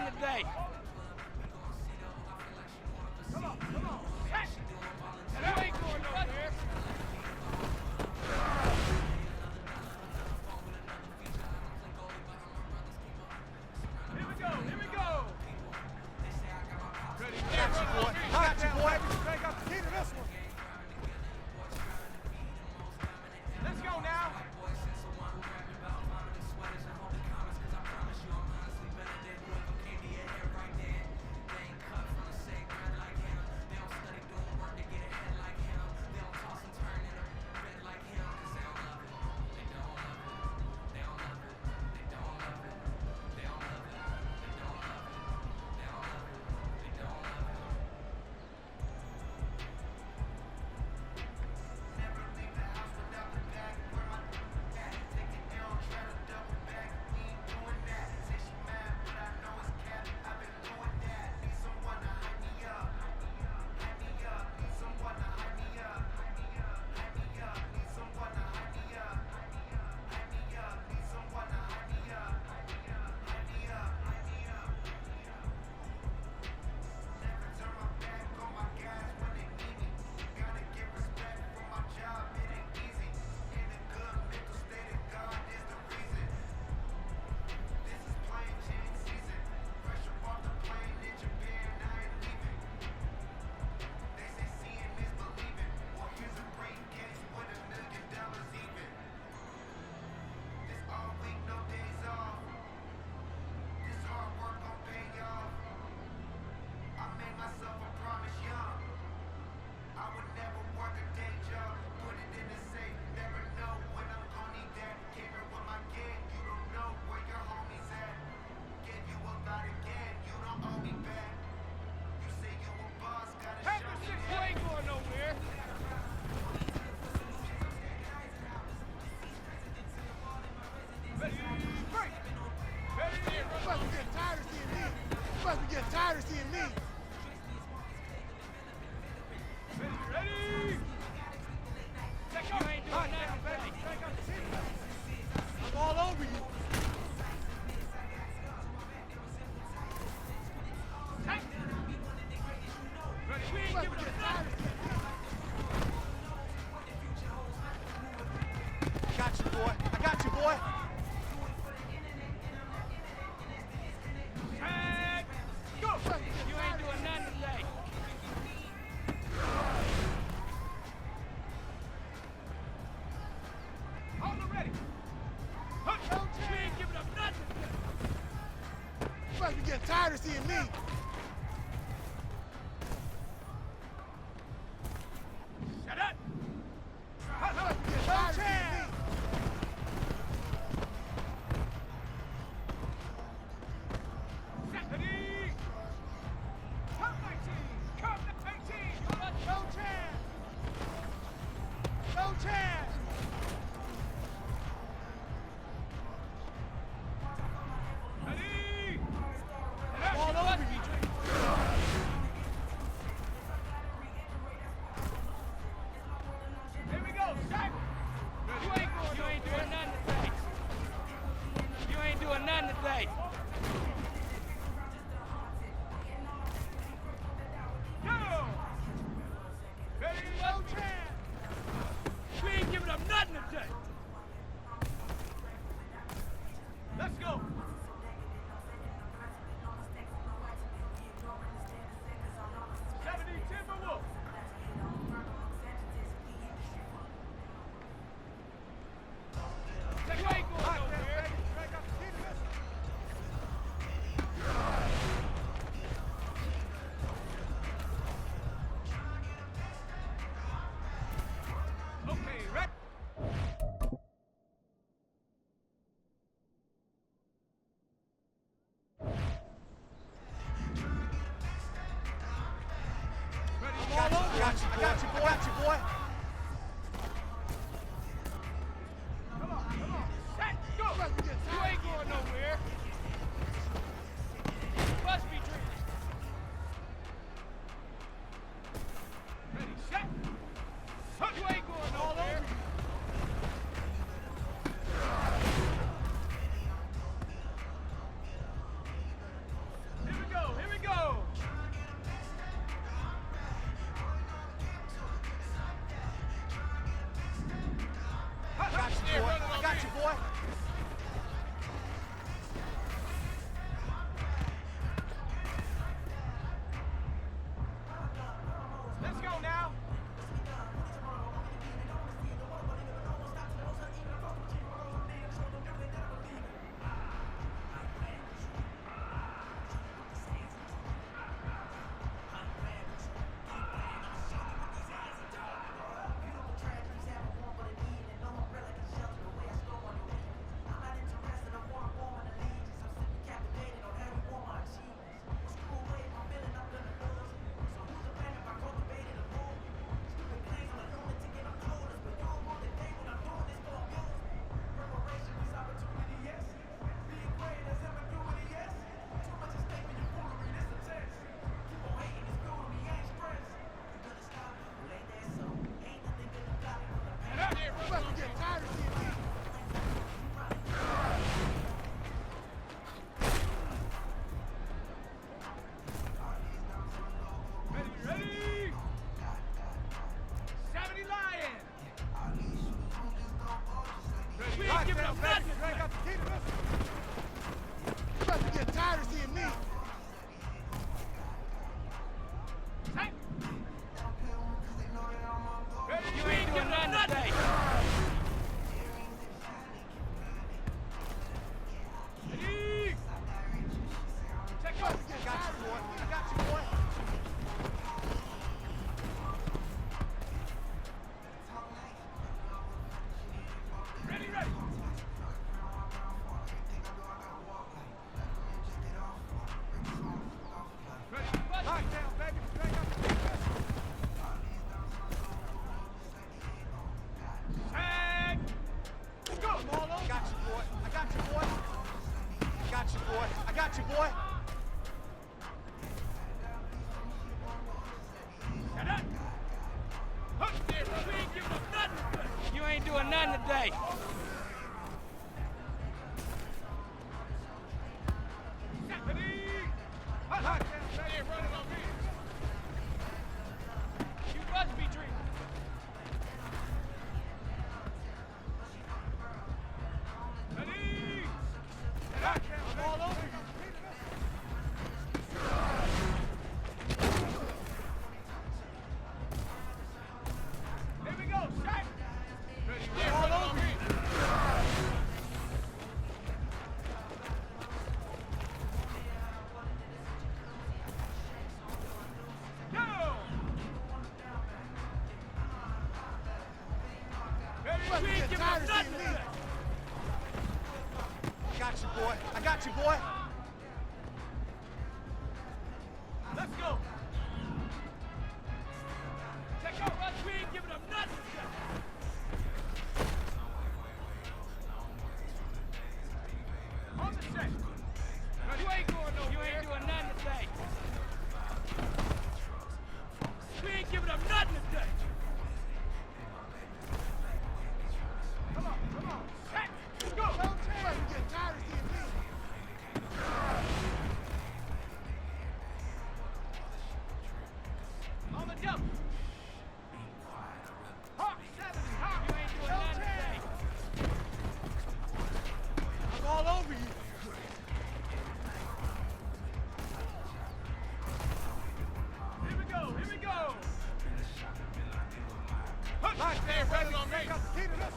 nothing today. Come on, come on. Hey! You ain't going nowhere. Here we go, here we go. Ready, Got you, boy. Got you, boy. They got the key to this one. Let's go now. Tired of seeing me. Ready? Take off. You ain't doing nothing, baby. I'm all over you. Hey. Ready? We ain't giving up nothing. Got you, boy. I got you, boy. Go! You ain't doing nothing today. Hold them ready. We ain't giving up nothing. You must be getting tired of seeing me. Shut up. You must be getting tired of seeing me. Ready? Come 19. Come 19. No chance. No chance. Ready? I'm all over you, boy. Let's go now. You must be getting tired of seeing me. Ready? 70 Lions. We ain't giving up nothing. Drag up the key to this. You must be getting tired of seeing me. Hey. You ain't doing nothing today. Ready? Check I out. got you, boy. I got you, boy. Ready? Lock down, baby. Drag up the key to this. Tag. Let's go. I got you, boy. I got you, boy. I got you, boy. I got you, boy. Shut up. Huck there, bro. We ain't giving up nothing. You ain't doing nothing today. Ready? Lock down, baby. Hey, running on me. You must be drinking. Ready? Lock down, all over you. Here we go, shot. Ready? Yeah, All running on over me. Go. Ready? You must We be ain't getting giving tired up of seeing nothing. me. I got you, boy. I got you, boy. Let's go. Check out us. We ain't giving up nothing. On the set. You ain't going You nowhere. ain't doing nothing today. We ain't giving up nothing today. Come on. Hey, let's go. You must be getting tired of seeing me. On the double. Hawk, 70, hawk. You ain't doing nothing today. I'm all over you. Here we go. Huck, Lock there, down, running baby. on me. Drag up the key to this.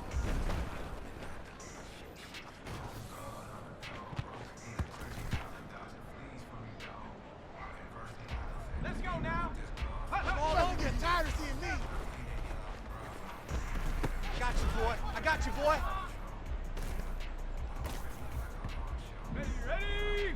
Let's go now. Huck, You huck. must be getting tired of seeing me. I got you, boy. I got you, boy. Ready?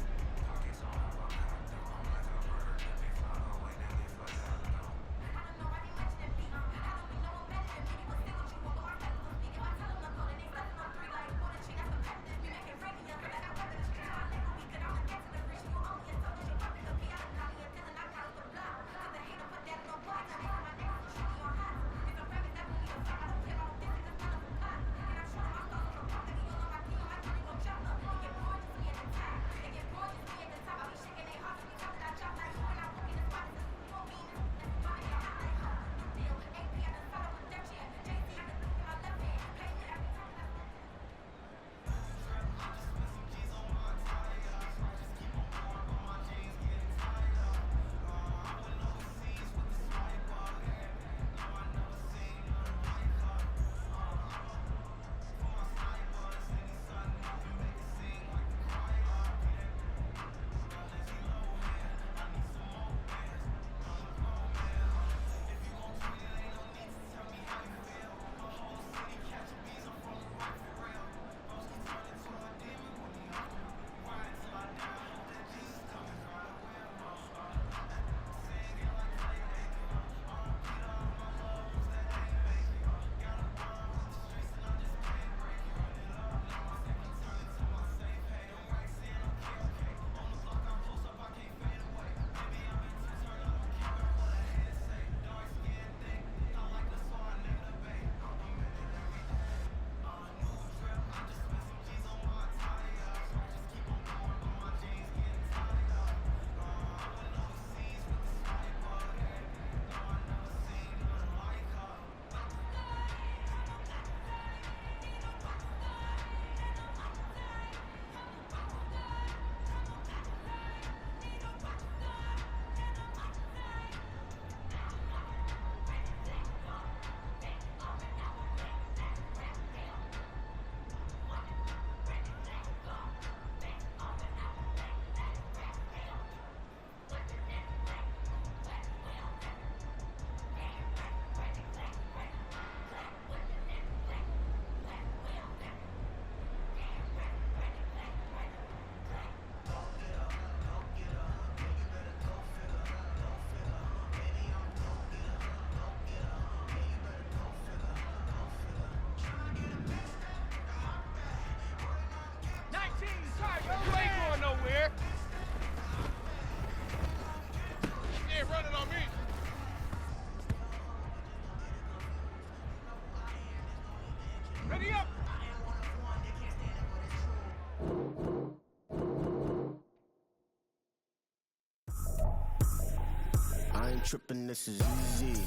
tripping, this is easy.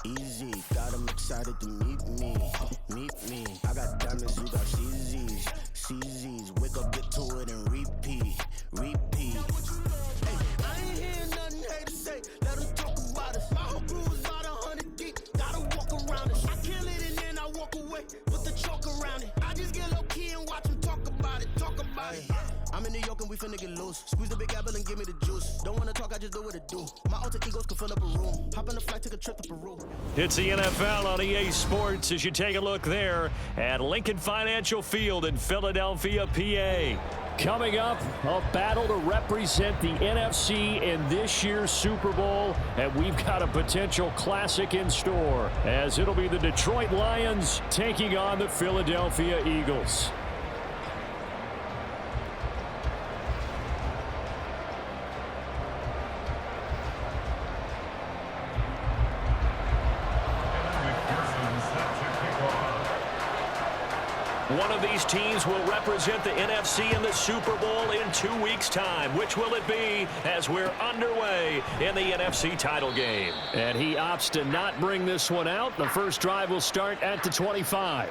Easy, got them excited to meet me. Meet me. I got diamonds, you got CZs. Wake up, get to it, and repeat. Hey, I ain't hearing nothing haters say. Let them talk about us. My whole crew is about 100 deep. Gotta walk around it. I kill it and then I walk away with the chalk around it. I just get low key and watch them talk about it. I'm in New York and we finna get loose. Squeeze the big apple and give me the juice. Don't wanna talk, I just do what it do. My alter egos can fill up a room. Hop on a flight, take a trip to Peru. It's the NFL on EA Sports as you take a look there at Lincoln Financial Field in Philadelphia, PA. Coming up, a battle to represent the NFC in this year's Super Bowl, and we've got a potential classic in store as it'll be the Detroit Lions taking on the Philadelphia Eagles. One of these teams will represent the NFC in the Super Bowl in 2 weeks' time. Which will it be as we're underway in the NFC title game? And he opts to not bring this one out. The first drive will start at the 25.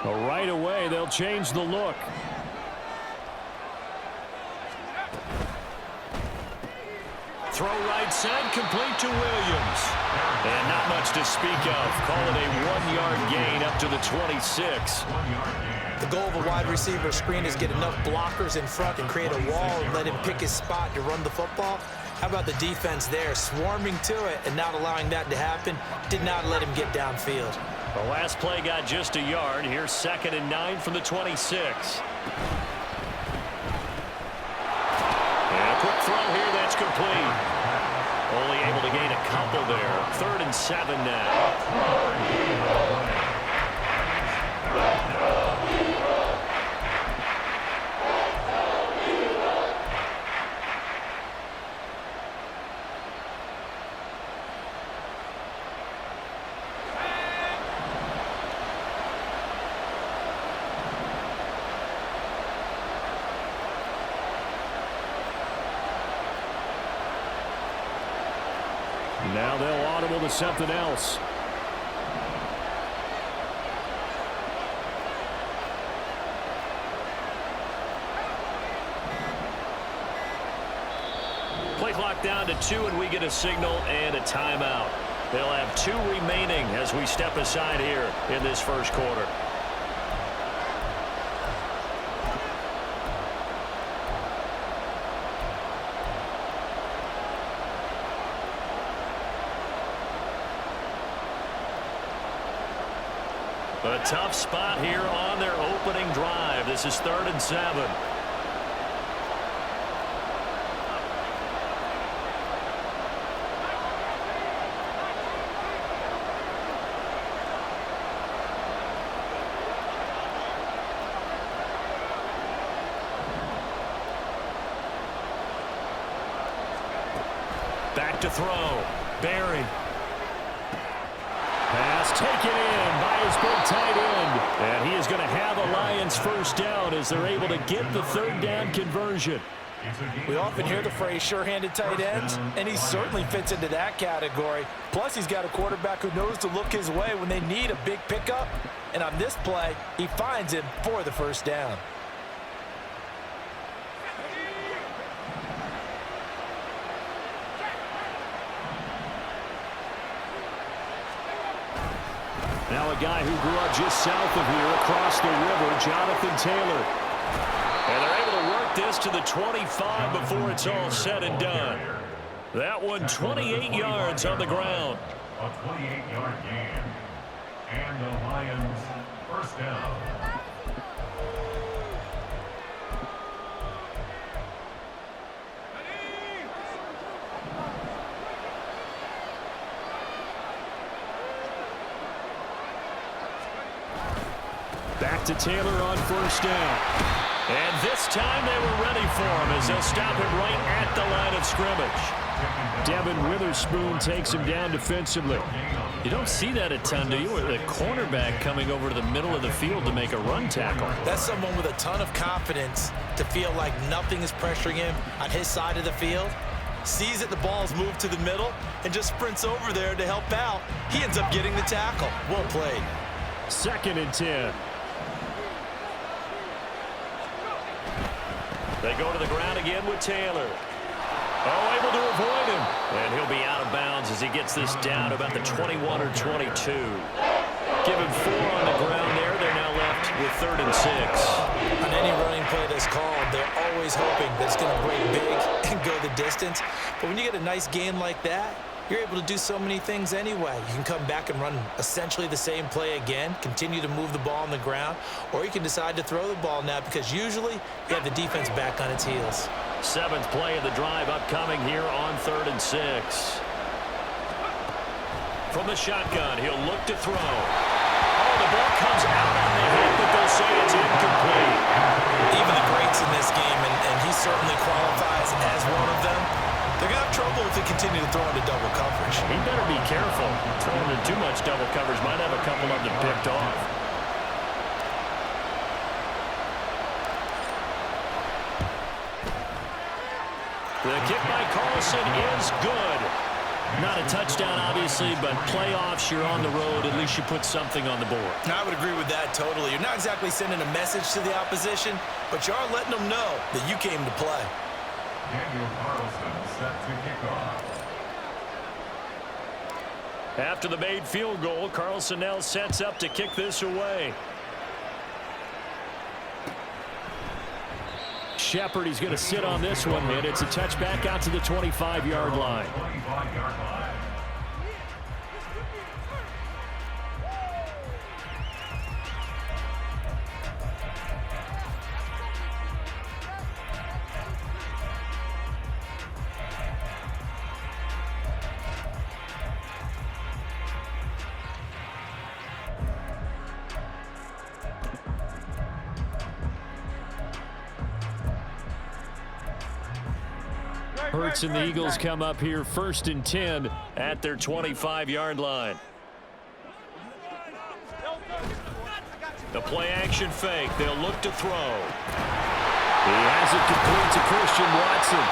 Right away, they'll change the look. Throw right side, complete to Williams. And not much to speak of. Call it a 1-yard gain up to the 26. The goal of a wide receiver screen is get enough blockers in front and create a wall and let him pick his spot to run the football. How about the defense there, swarming to it and not allowing that to happen? Did not let him get downfield. The last play got just a yard. Here's 2nd and 9 from the 26. And a quick throw here, that's complete. Only able to gain a couple there. 3rd and 7 now. Now they'll audible to something else. Play clock down to 2, and we get a signal and a timeout. They'll have 2 remaining as we step aside here in this first quarter. A tough spot here on their opening drive. This is 3rd and 7. Back to throw. Barry. Pass taken in by his big tight end. And he is going to have a Lions first down as they're able to get the 3rd down conversion. We often hear the phrase sure-handed tight ends, and he certainly fits into that category. Plus, he's got a quarterback who knows to look his way when they need a big pickup. And on this play, he finds him for the first down. Now a guy who grew up just south of here across the river, Jonathan Taylor. And they're able to work this to the 25 before it's all said and done. That one 28 yards on the ground. A 28-yard gain. And the Lions first down. Back to Taylor on first down. And this time they were ready for him as they'll stop him right at the line of scrimmage. Devin Witherspoon takes him down defensively. You don't see that a ton, do you? With a cornerback coming over to the middle of the field to make a run tackle. That's someone with a ton of confidence to feel like nothing is pressuring him on his side of the field. Sees that the ball's moved to the middle and just sprints over there to help out. He ends up getting the tackle. Well played. 2nd and 10. They go to the ground again with Taylor. Oh, able to avoid him. And he'll be out of bounds as he gets this down about the 21 or 22. Give him 4 on the ground there. They're now left with 3rd and 6. On any running play that's called, they're always hoping that it's going to break big and go the distance. But when you get a nice gain like that, you're able to do so many things anyway. You can come back and run essentially the same play again, continue to move the ball on the ground, or you can decide to throw the ball now because usually you have the defense back on its heels. 7th play of the drive upcoming here on 3rd and 6. From the shotgun, he'll look to throw. Oh, the ball comes out on the hit, but they'll say it's incomplete. Even the greats in this game, and he certainly qualifies as one of them, they're going to have trouble if they continue to throw into double coverage. He better be careful. Throwing into too much double coverage might have a couple of them picked off. The kick by Carlson is good. Not a touchdown, obviously, but playoffs, you're on the road. At least you put something on the board. I would agree with that totally. You're not exactly sending a message to the opposition, but you are letting them know that you came to play. Daniel Carlson set to kick off. After the made field goal, Carlson now sets up to kick this away. Shepard, he's going to sit on this one, and it's a touchback out to the 25-yard line. 25-yard line. Hurts and the Eagles come up here 1st and 10 at their 25-yard line. The play action fake. They'll look to throw. He has it complete to Christian Watson.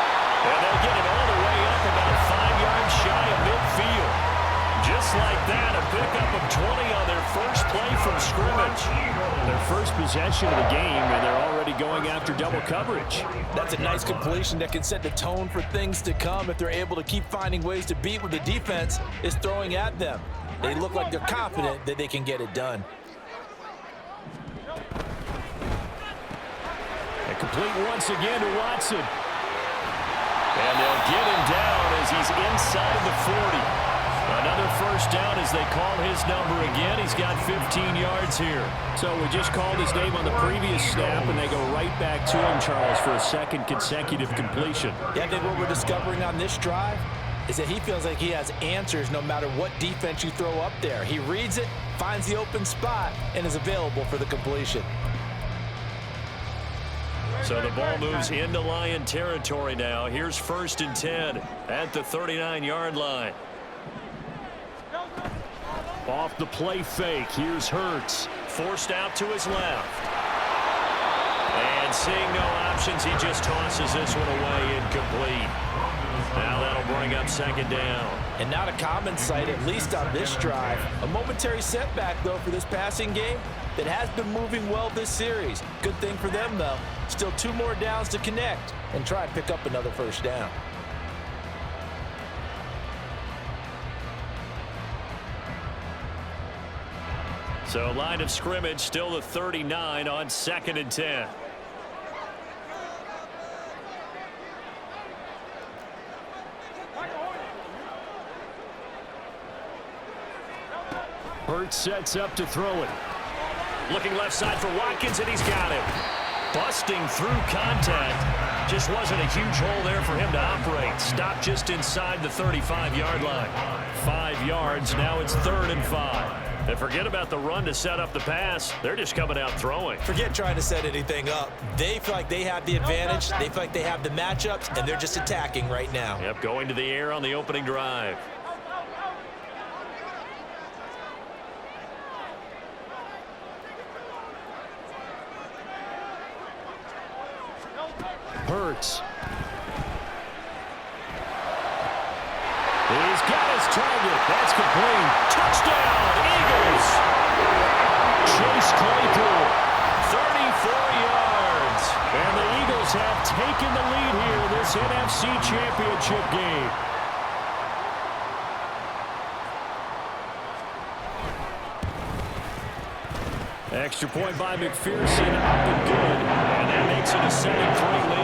And they'll get it all the way up about 5 yards shy of midfield. Just like that, a pickup of 20 on their first play from scrimmage. Their first possession of the game, and they're already going after double coverage. That's a nice completion that can set the tone for things to come if they're able to keep finding ways to beat what the defense is throwing at them. They look like they're confident that they can get it done. And complete once again to Watson. And they'll get him down as he's inside the 40. Another first down as they call his number again. He's got 15 yards here. So we just called his name on the previous snap, and they go right back to him, Charles, for a second consecutive completion. Yeah, I think what we're discovering on this drive is that he feels like he has answers no matter what defense you throw up there. He reads it, finds the open spot, and is available for the completion. So the ball moves into Lion territory now. Here's 1st and 10 at the 39-yard line. Off the play fake, here's Hurts. Forced out to his left. And seeing no options, he just tosses this one away incomplete. Now that'll bring up 2nd down. And not a common sight, at least on this drive. A momentary setback, though, for this passing game that has been moving well this series. Good thing for them, though. Still 2 more downs to connect and try and pick up another first down. So line of scrimmage still the 39 on 2nd and 10. Hurts sets up to throw it. Looking left side for Watkins, and he's got it. Busting through contact. Just wasn't a huge hole there for him to operate. Stopped just inside the 35-yard line. 5 yards, now it's 3rd and 5. And forget about the run to set up the pass. They're just coming out throwing. Forget trying to set anything up. They feel like they have the advantage. They feel like they have the matchups, and they're just attacking right now. Yep, going to the air on the opening drive. Hurts. He's got his target. That's complete. Touchdown, Eagles. Chase Claypool, 34 yards. And the Eagles have taken the lead here in this NFC Championship game. Extra point by McPherson, up and good. And that makes it a 7-3 lead.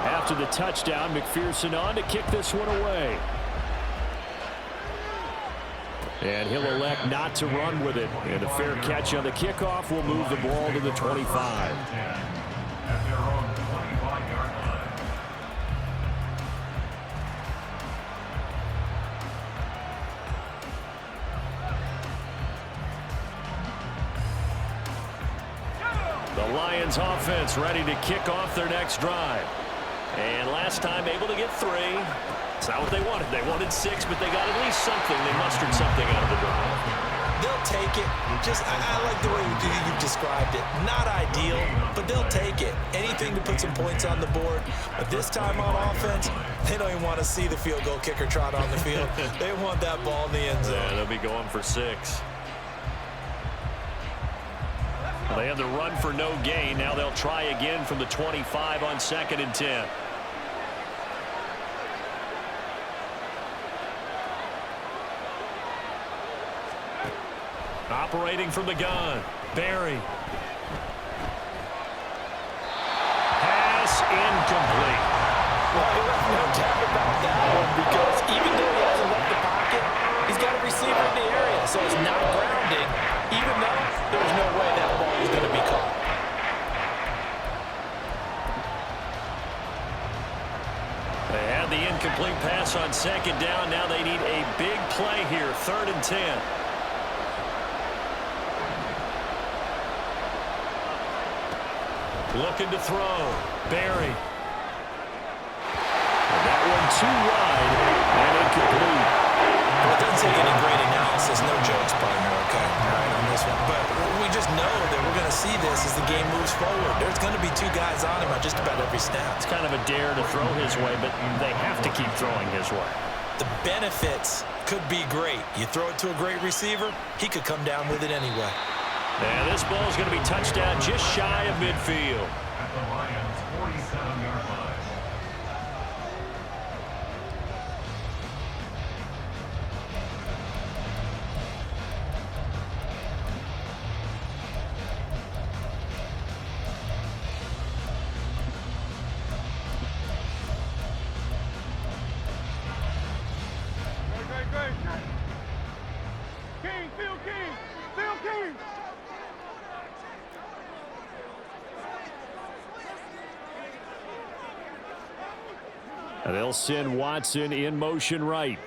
After the touchdown, McPherson on to kick this one away. And he'll elect not to run with it. And a fair catch on the kickoff will move the ball to the 25. The Lions offense ready to kick off their next drive. And last time able to get 3. It's not what they wanted. They wanted 6, but they got at least something. They mustered something out of the drive. They'll take it. I like the way you described it. Not ideal, but they'll take it. Anything to put some points on the board. But this time on offense, they don't even want to see the field goal kicker trot on the field. They want that ball in the end zone. Yeah, they'll be going for 6. They had the run for no gain. Now they'll try again from the 25 on 2nd and 10. Operating from the gun, Barry. Pass incomplete. Well, there's no doubt about that one, because even though he hasn't left the pocket, he's got a receiver in the area, so it's not grounding, even though there's no way that ball is going to be caught. They had the incomplete pass on 2nd down. Now they need a big play here, 3rd and 10. Looking to throw. Barry. And that one too wide and incomplete. Well, it doesn't take any great analysis. No jokes, partner, okay? All right, on this one. But we just know that we're going to see this as the game moves forward. There's going to be 2 guys on him on just about every snap. It's kind of a dare to throw his way, but they have to keep throwing his way. The benefits could be great. You throw it to a great receiver, he could come down with it anyway. And this ball is going to be touchdown just shy of midfield. At the Lions' 47-yard line. King, Phil King, Phil King. And they'll send Watson in motion right.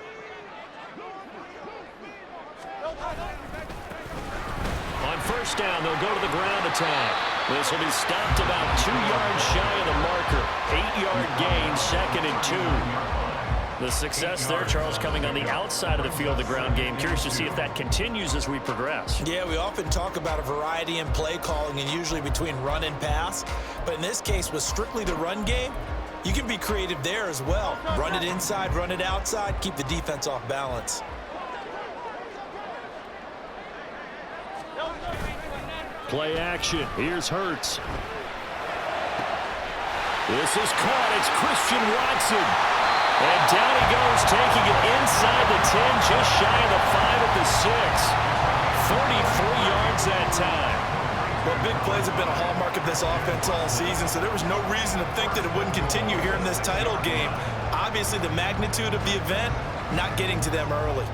On 1st down, they'll go to the ground attack. This will be stopped about 2 yards shy of the marker. 8-yard gain, 2nd and 2. The success there, Charles, coming on the outside of the field, the ground game. Curious to see if that continues as we progress. Yeah, we often talk about a variety in play calling and usually between run and pass. But in this case, with strictly the run game, you can be creative there as well. Run it inside, run it outside, keep the defense off balance. Play action. Here's Hurts. This is caught. It's Christian Watson. And down he goes, taking it inside the 10, just shy of the 5 at the 6. 33 yards that time. Well, big plays have been a hallmark of this offense all season, so there was no reason to think that it wouldn't continue here in this title game. Obviously, the magnitude of the event not getting to them early.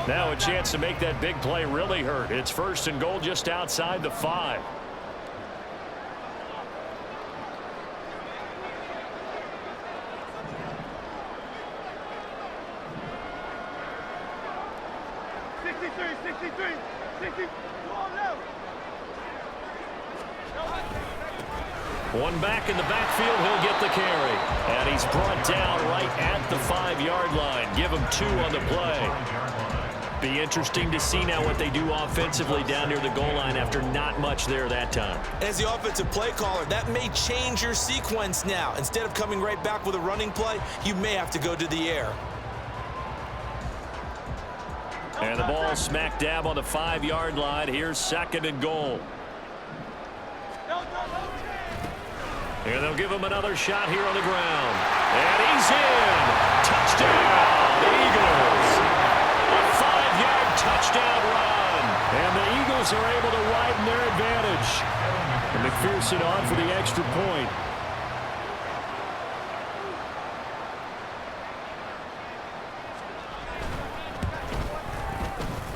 Now a chance to make that big play really hurt. It's 1st and goal just outside the 5. One back in the backfield, he'll get the carry. And he's brought down right at the 5-yard line. Give him 2 on the play. Be interesting to see now what they do offensively down near the goal line after not much there that time. As the offensive play caller, that may change your sequence now. Instead of coming right back with a running play, you may have to go to the air. And the ball smack dab on the 5-yard line. Here's 2nd and goal. And they'll give him another shot here on the ground. And he's in. Touchdown, Eagles. A 5-yard touchdown run. And the Eagles are able to widen their advantage. And McPherson on for the extra point.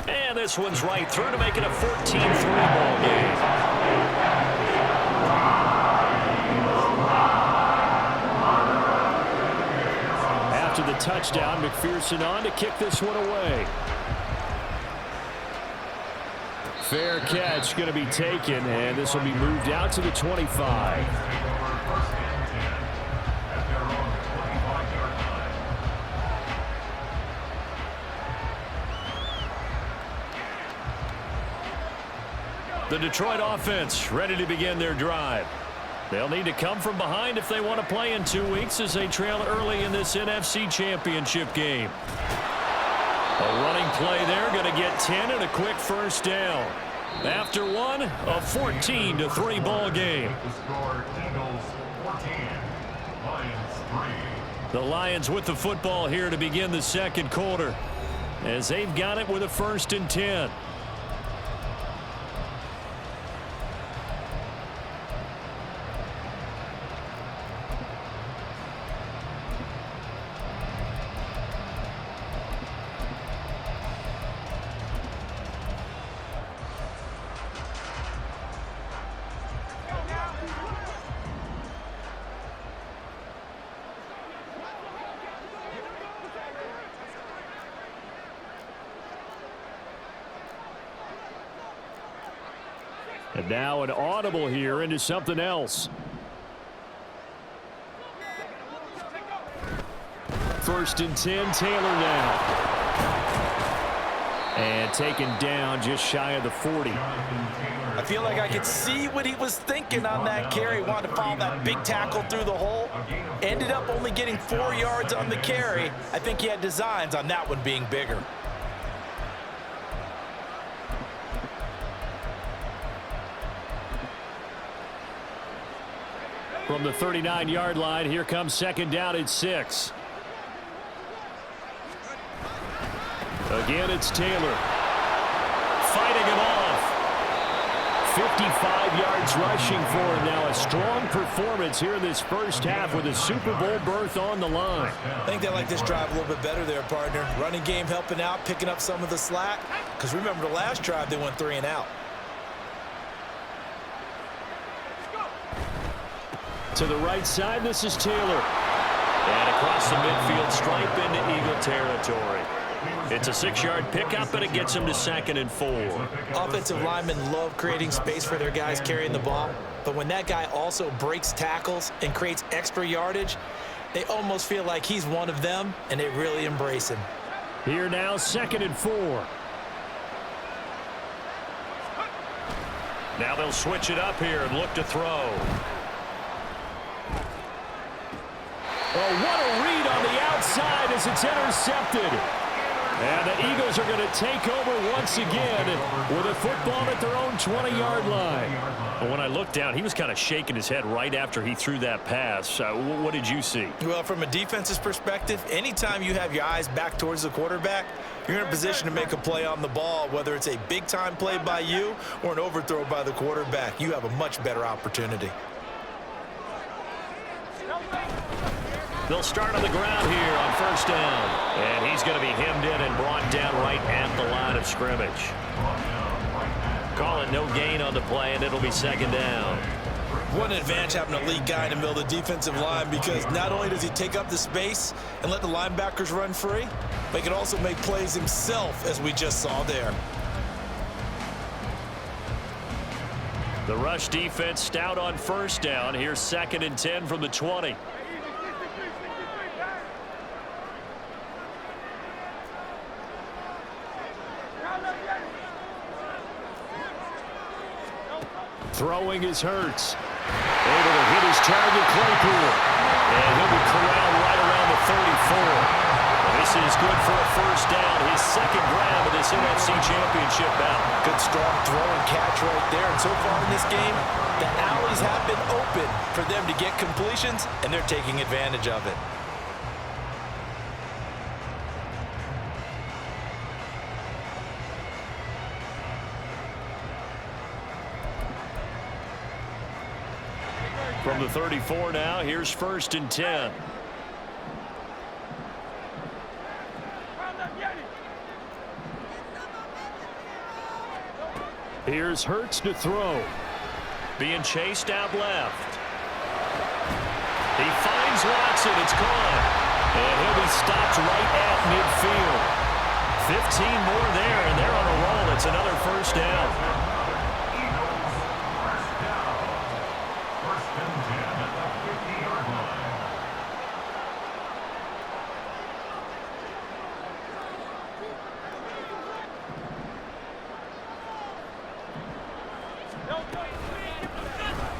And this one's right through to make it a 14-3 ball game. After the touchdown, McPherson on to kick this one away. Fair catch going to be taken, and this will be moved out to the 25. The Detroit offense ready to begin their drive. They'll need to come from behind if they want to play in 2 weeks as they trail early in this NFC Championship game. A running play there, going to get 10 and a quick 1st down. After one, a 14-3 ball game. The Lions with the football here to begin the 2nd quarter as they've got it with a 1st and 10. And now an audible here into something else. 1st and 10, Taylor now. And taken down just shy of the 40. I feel like I could see what he was thinking on that carry. Wanted to follow that big tackle through the hole. Ended up only getting 4 yards on the carry. I think he had designs on that one being bigger. From the 39-yard line, here comes 2nd down at 6. Again, it's Taylor. Fighting him off. 55 yards rushing for him now. A strong performance here in this 1st half with a Super Bowl berth on the line. I think they like this drive a little bit better there, partner. Running game helping out, picking up some of the slack. Because remember the last drive, they went 3 and out. To the right side, this is Taylor. And across the midfield stripe into Eagle territory. It's a 6-yard pickup, and it gets him to 2nd and 4. Offensive linemen love creating space for their guys carrying the ball. But when that guy also breaks tackles and creates extra yardage, they almost feel like he's one of them, and they really embrace him. Here now, 2nd and 4. Now they'll switch it up here and look to throw. Oh, what a read on the outside as it's intercepted. And the Eagles are going to take over once again with a football at their own 20-yard line. Well, when I looked down, he was kind of shaking his head right after he threw that pass. What did you see? Well, from a defense's perspective, anytime you have your eyes back towards the quarterback, you're in a position to make a play on the ball, whether it's a big-time play by you or an overthrow by the quarterback. You have a much better opportunity. They'll start on the ground here on first down. And he's going to be hemmed in and brought down right at the line of scrimmage. Call it no gain on the play, and it'll be second down. What an advantage having a lead guy in the middle of the defensive line, because not only does he take up the space and let the linebackers run free, but he can also make plays himself, as we just saw there. The rush defense stout on first down. Here's 2nd and 10 from the 20. Throwing is Hurts. Able to hit his target, Claypool. And he'll be corralled right around the 34. This is good for a first down. His second grab of this NFC Championship bout. Good strong throw and catch right there. And so far in this game, the alleys have been open for them to get completions, and they're taking advantage of it. From the 34 now, here's 1st and 10. Here's Hurts to throw. Being chased out left. He finds Watson. It's gone. And he'll be stopped right at midfield. 15 more there, and they're on a roll. It's another first down.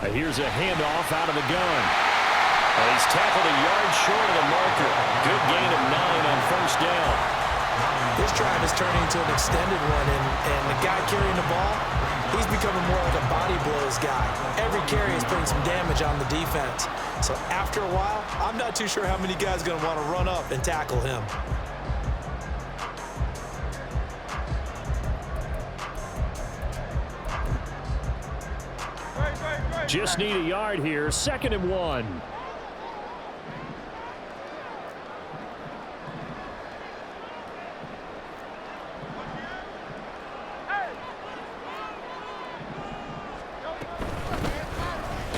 Here's a handoff out of the gun. And he's tackled a yard short of the marker. Good gain of 9 on first down. This drive is turning into an extended one, and the guy carrying the ball, he's becoming more like a body blows guy. Every carry is putting some damage on the defense. So after a while, I'm not too sure how many guys are going to want to run up and tackle him. Just need a yard here. 2nd and 1.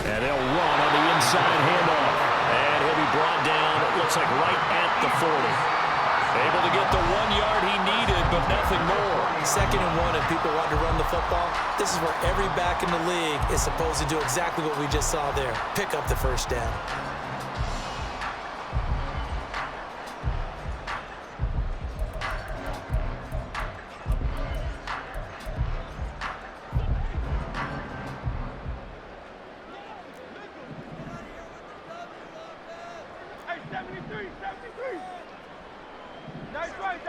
And they'll run on the inside handoff. And he'll be brought down, it looks like right at the 40. Able to get the 1 yard he needed, but nothing more. 2nd and 1, and people want to run the football. This is where every back in the league is supposed to do exactly what we just saw there. Pick up the first down. Hey, 73. Nice right.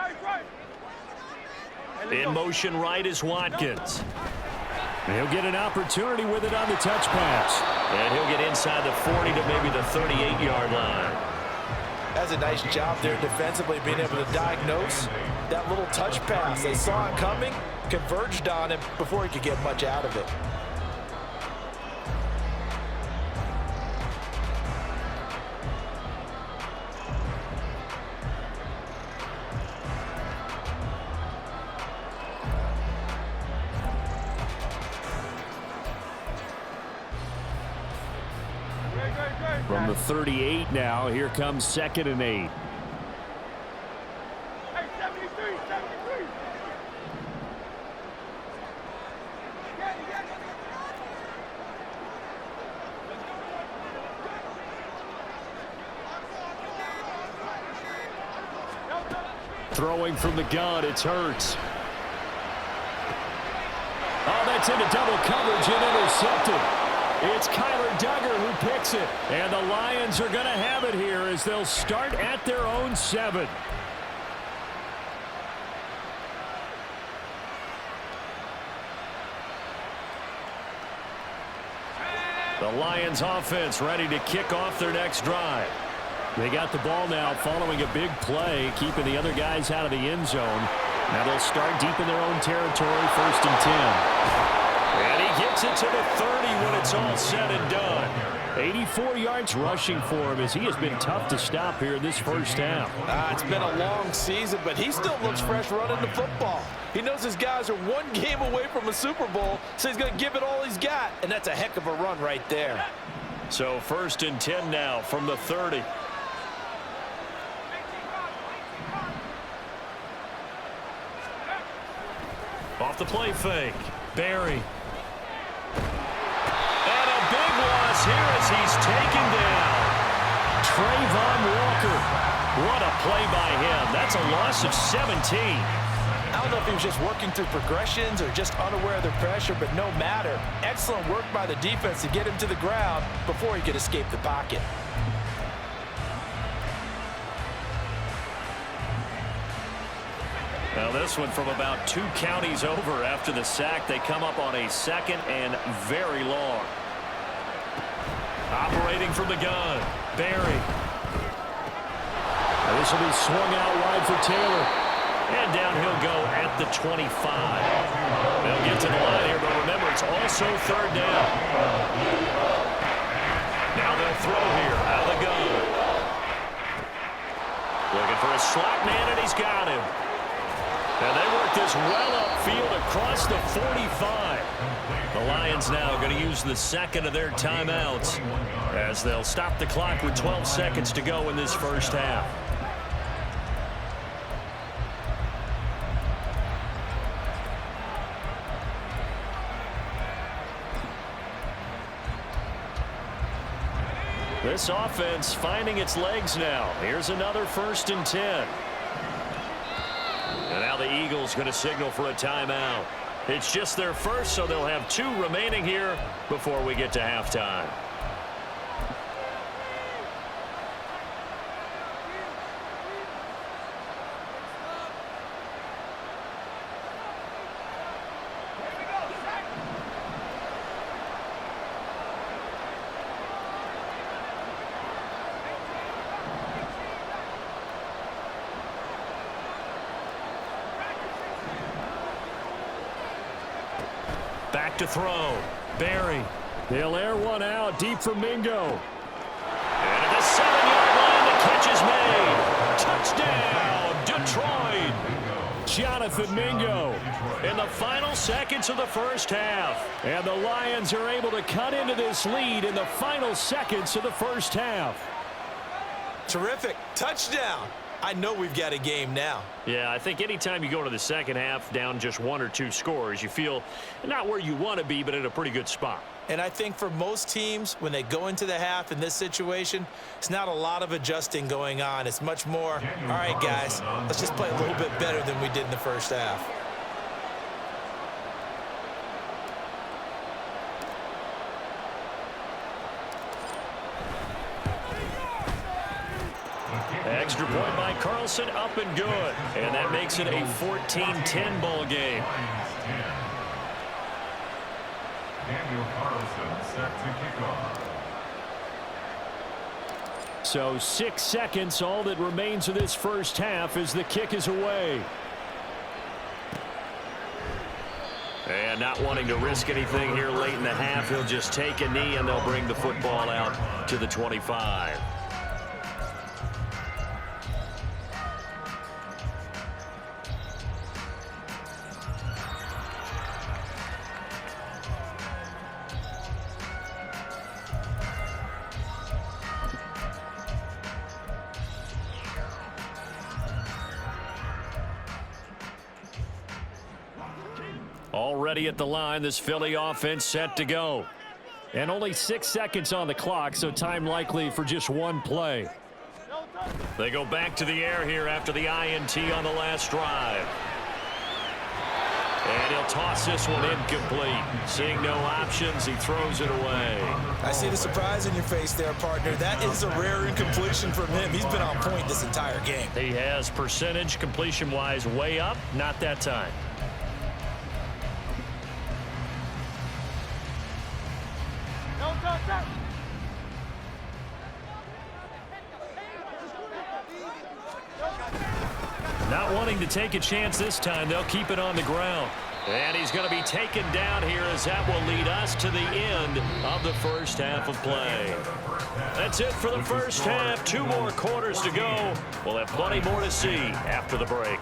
In motion right is Watkins. He'll get an opportunity with it on the touch pass. And he'll get inside the 40 to maybe the 38-yard line. That's a nice job there defensively, being able to diagnose that little touch pass. They saw it coming, converged on him before he could get much out of it. From the 38 now, here comes 2nd and 8. Hey, 73. Throwing from the gun, it's Hurts. Oh, that's into double coverage and intercepted. It's Kyler Duggar who picks it. And the Lions are going to have it here as they'll start at their own 7. The Lions offense ready to kick off their next drive. They got the ball now following a big play, keeping the other guys out of the end zone. Now they'll start deep in their own territory, 1st and 10. And he gets it to the 30 when it's all said and done. 84 yards rushing for him as he has been tough to stop here in this first half. It's been a long season, but he still looks fresh running the football. He knows his guys are one game away from a Super Bowl, so he's going to give it all he's got, and that's a heck of a run right there. So 1st and 10 now from the 30. Off the play fake. Barry. And a big loss here as he's taken down. Trayvon Walker. What a play by him. That's a loss of 17. I don't know if he was just working through progressions or just unaware of the pressure, but no matter. Excellent work by the defense to get him to the ground before he could escape the pocket. Now this one from about 2 counties over after the sack. They come up on a 2nd and very long. Operating from the gun. Barry. This will be swung out wide for Taylor. And down he'll go at the 25. They'll get to the line here, but remember, it's also 3rd down. Now they'll throw here out of the gun. Looking for a slot man, and he's got him. And they work this well upfield across the 45. The Lions now going to use the 2nd of their timeouts as they'll stop the clock with 12 seconds to go in this first half. This offense finding its legs now. Here's another 1st and 10. And now the Eagles going to signal for a timeout. It's just their first, so they'll have 2 remaining here before we get to halftime. Back to throw. Barry. They'll air one out deep for Mingo. And at the 7-yard line, the catch is made. Touchdown, Detroit. Jonathan Mingo in the final seconds of the first half. And the Lions are able to cut into this lead in the final seconds of the first half. Terrific. Touchdown. I know we've got a game now. Yeah, I think anytime you go into the second half down just 1 or 2 scores, you feel not where you want to be, but in a pretty good spot. And I think for most teams, when they go into the half in this situation, it's not a lot of adjusting going on. It's much more, all right, guys, let's just play a little bit better than we did in the first half. Extra point by Carlson, up and good. And that makes it a 14-10 ball game. Daniel Carlson set to kick off. So 6 seconds, all that remains of this first half as the kick is away. And not wanting to risk anything here late in the half, he'll just take a knee and they'll bring the football out to the 25. Already at the line, this Philly offense set to go. And only 6 seconds on the clock, so time likely for just 1 play. They go back to the air here after the INT on the last drive. And he'll toss this one incomplete. Seeing no options, he throws it away. I see the surprise in your face there, partner. That is a rare incompletion from him. He's been on point this entire game. He has percentage completion-wise way up, not that time. Not wanting to take a chance this time, they'll keep it on the ground. And he's going to be taken down here as that will lead us to the end of the first half of play. That's it for the first half. 2 more quarters to go. We'll have plenty more to see after the break.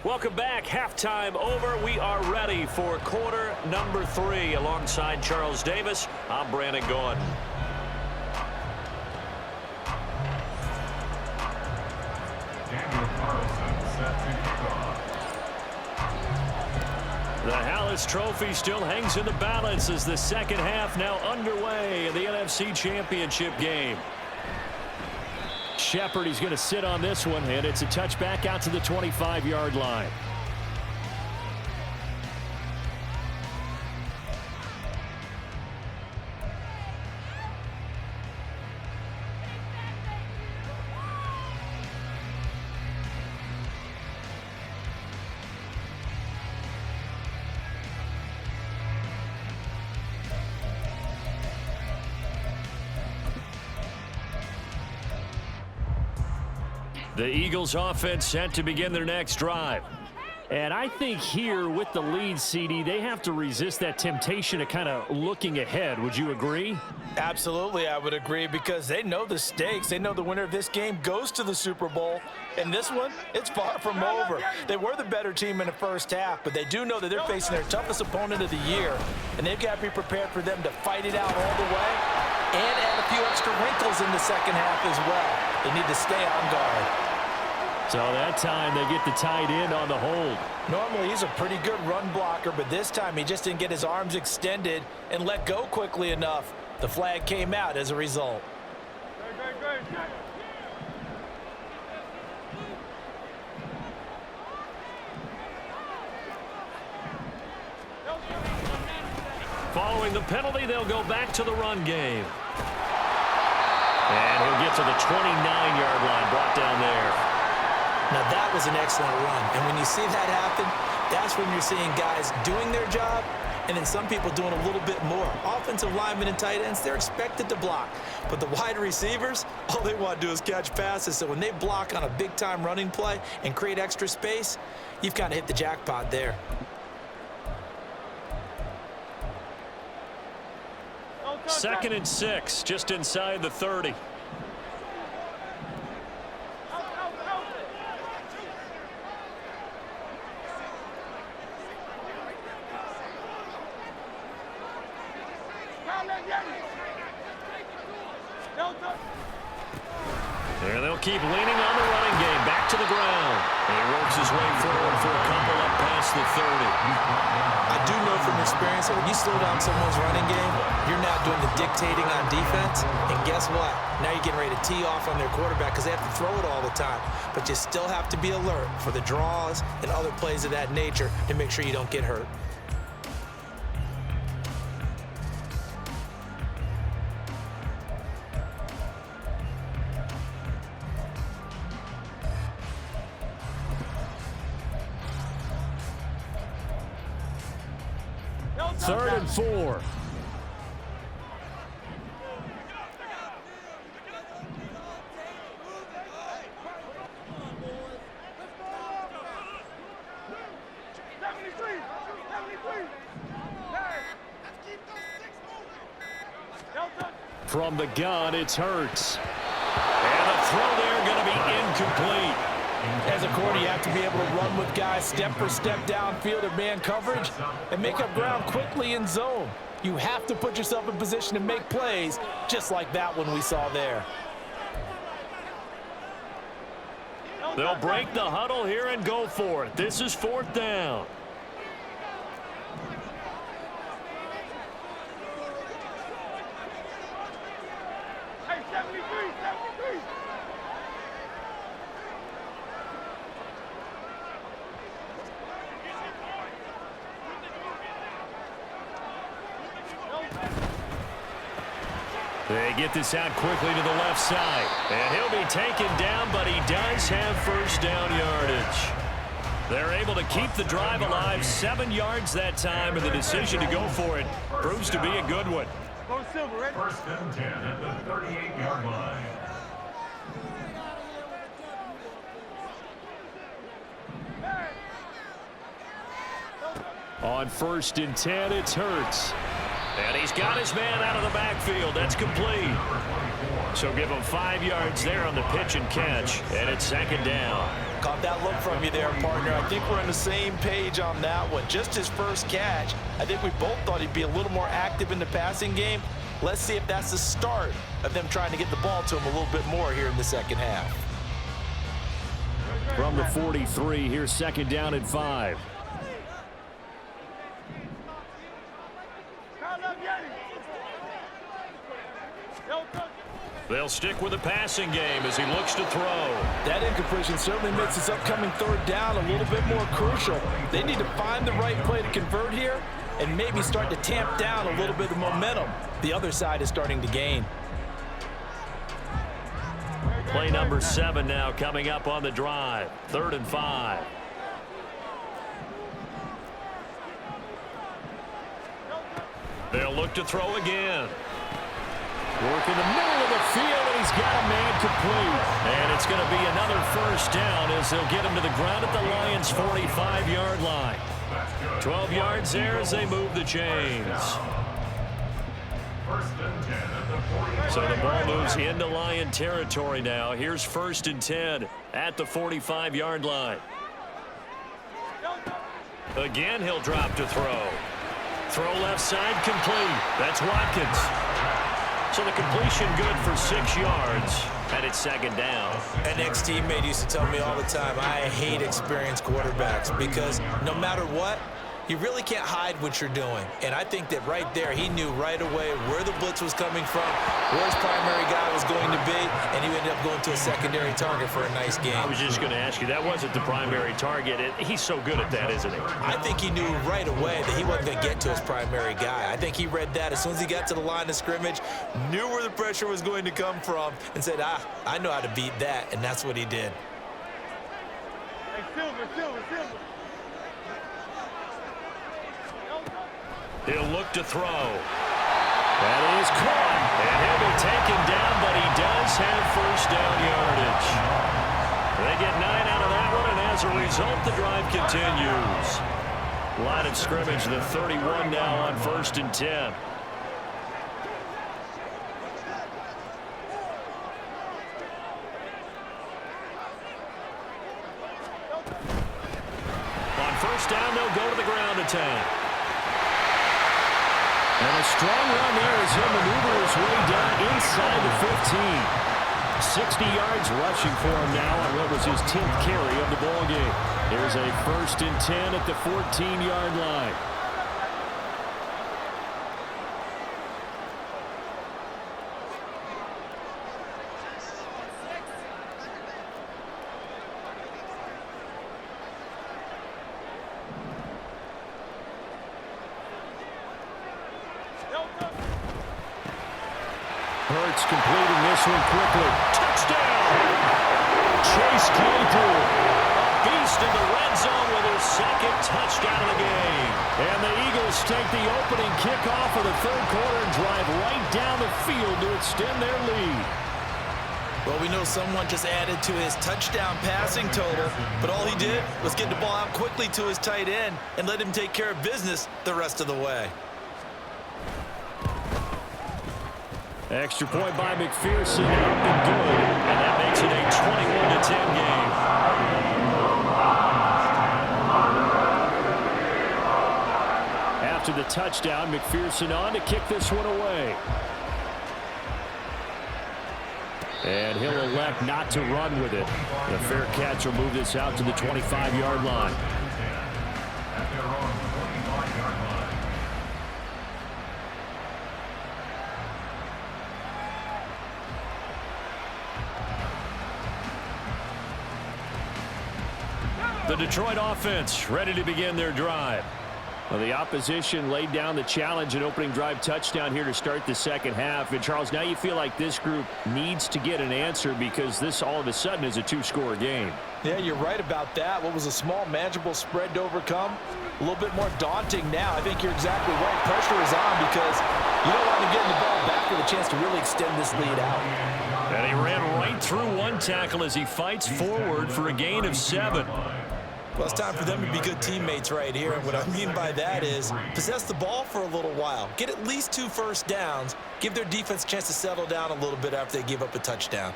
Welcome back. Halftime over. We are ready for quarter number 3. Alongside Charles Davis, I'm Brandon Gordon. The Hallis Trophy still hangs in the balance as the second half now underway in the NFC Championship game. Shepard, he's going to sit on this one, and it's a touchback out to the 25-yard line. The Eagles offense set to begin their next drive. And I think here with the lead, CD, they have to resist that temptation of kind of looking ahead. Would you agree? Absolutely, I would agree, because they know the stakes. They know the winner of this game goes to the Super Bowl. And this one, it's far from over. They were the better team in the first half, but they do know that they're facing their toughest opponent of the year. And they've got to be prepared for them to fight it out all the way and add a few extra wrinkles in the second half as well. They need to stay on guard. So that time they get the tight end on the hold. Normally he's a pretty good run blocker, but this time he just didn't get his arms extended and let go quickly enough. The flag came out as a result. Following the penalty, they'll go back to the run game. And he'll get to the 29-yard line, brought down there. Now that was an excellent run, and when you see that happen, that's when you're seeing guys doing their job and then some people doing a little bit more. Offensive linemen and tight ends, they're expected to block, but the wide receivers, all they want to do is catch passes. So when they block on a big-time running play and create extra space, you've kind of hit the jackpot there. Second and 6, just inside the 30. There they'll keep leaning on the running game. Back to the ground. And he works his way forward for a couple up past the 30. I do know from experience that when you slow down someone's running game, you're now doing the dictating on defense. And guess what? Now you're getting ready to tee off on their quarterback because they have to throw it all the time. But you still have to be alert for the draws and other plays of that nature to make sure you don't get hurt. Third and 4. From the gun, it's Hurts. And the throw there going to be incomplete. As a corner, you have to be able to run with guys step for step downfield or man coverage and make up ground quickly in zone. You have to put yourself in position to make plays just like that one we saw there. They'll break the huddle here and go for it. This is 4th down. Hey, 73, 73. They get this out quickly to the left side. And he'll be taken down, but he does have first down yardage. They're able to keep the drive alive, 7 yards that time, and the decision to go for it proves to be a good one. First and 10 at the 38-yard line. On first and 10, it's Hurts. And he's got his man out of the backfield. That's complete. So give him 5 yards there on the pitch and catch, and it's second down. Caught that look from you there, partner. I think we're on the same page on that one. Just his first catch. I think we both thought he'd be a little more active in the passing game. Let's see if that's the start of them trying to get the ball to him a little bit more here in the second half. From the 43, here's second down and 5. They'll stick with the passing game as he looks to throw. That incompletion certainly makes this upcoming third down a little bit more crucial. They need to find the right play to convert here and maybe start to tamp down a little bit of momentum the other side is starting to gain. Play number 7 now coming up on the drive. 3rd and 5. They'll look to throw again. Work in the middle of the field, and he's got a man complete. And it's going to be another first down as they'll get him to the ground at the Lions' 45-yard line. 12 yards there as they move the chains. First and 10 at the 40. So the ball moves into Lion territory now. Here's first and 10 at the 45-yard line. Again, he'll drop to throw. Throw left side complete. That's Watkins. So the completion good for 6 yards, and it's second down. An ex-teammate used to tell me all the time, I hate experienced quarterbacks because no matter what, you really can't hide what you're doing. And I think that right there, he knew right away where the blitz was coming from, where his primary guy was going to be, and he ended up going to a secondary target for a nice game. I was just going to ask you, that wasn't the primary target. He's so good at that, isn't he? I think he knew right away that he wasn't going to get to his primary guy. I think he read that as soon as he got to the line of scrimmage, knew where the pressure was going to come from, and said, I know how to beat that, and that's what he did. Hey, Silver. He'll look to throw. That is caught. And he'll be taken down, but he does have first down yardage. They get 9 out of that one, and as a result, the drive continues. Line of scrimmage, the 31 now on first and 10. On first down, they'll go to the ground attack. And a strong run there as he'll maneuver his way down inside the 15. 60 yards rushing for him now on what was his 10th carry of the ball game. Here's a first and 10 at the 14-yard line. Hurts completing this one quickly. Touchdown! Chase Claypool. Beast in the red zone with his second touchdown of the game. And the Eagles take the opening kickoff of the third quarter and drive right down the field to extend their lead. Well, we know someone just added to his touchdown passing total, but all he did was get the ball out quickly to his tight end and let him take care of business the rest of the way. Extra point by McPherson, up and good, and that makes it a 21-10 game. After the touchdown, McPherson on to kick this one away. And he'll elect not to run with it. The fair catch will move this out to the 25-yard line. The Detroit offense ready to begin their drive. Well, the opposition laid down the challenge, an opening drive touchdown here to start the second half. And, Charles, now you feel like this group needs to get an answer because this all of a sudden is a two-score game. Yeah, you're right about that. What was a small, manageable spread to overcome? A little bit more daunting now. I think you're exactly right. Pressure is on because you don't want to get the ball back with a chance to really extend this lead out. And he ran right through one tackle as he fights forward for a gain of 7. Well, it's time for them to be good teammates right here. And what I mean by that is possess the ball for a little while. Get at least 2 first downs. Give their defense a chance to settle down a little bit after they give up a touchdown.